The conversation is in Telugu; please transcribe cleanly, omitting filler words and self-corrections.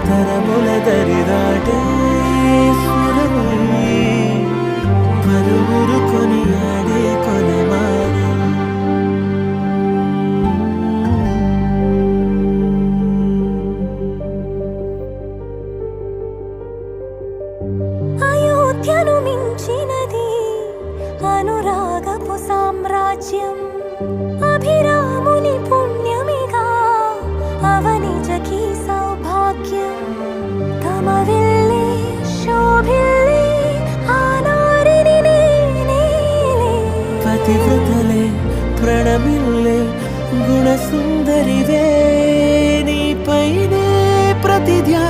తరముల దరిదాటే స్వరమై పలువురు కొనియాడే కొలమానం. అయోధ్యను మించినది అనురాగపు సామ్రాజ్యం. అభిరాముని పుణ్యమిగా అవనిజకి సౌభాగ్యం. తమ వెళ్ళే శోభిల్లే ఆనారిని నేనేలే. పతివ్రతలే ప్రణమిల్లే గుణసుందరివే నీపైనే ప్రతి ధ్యానం.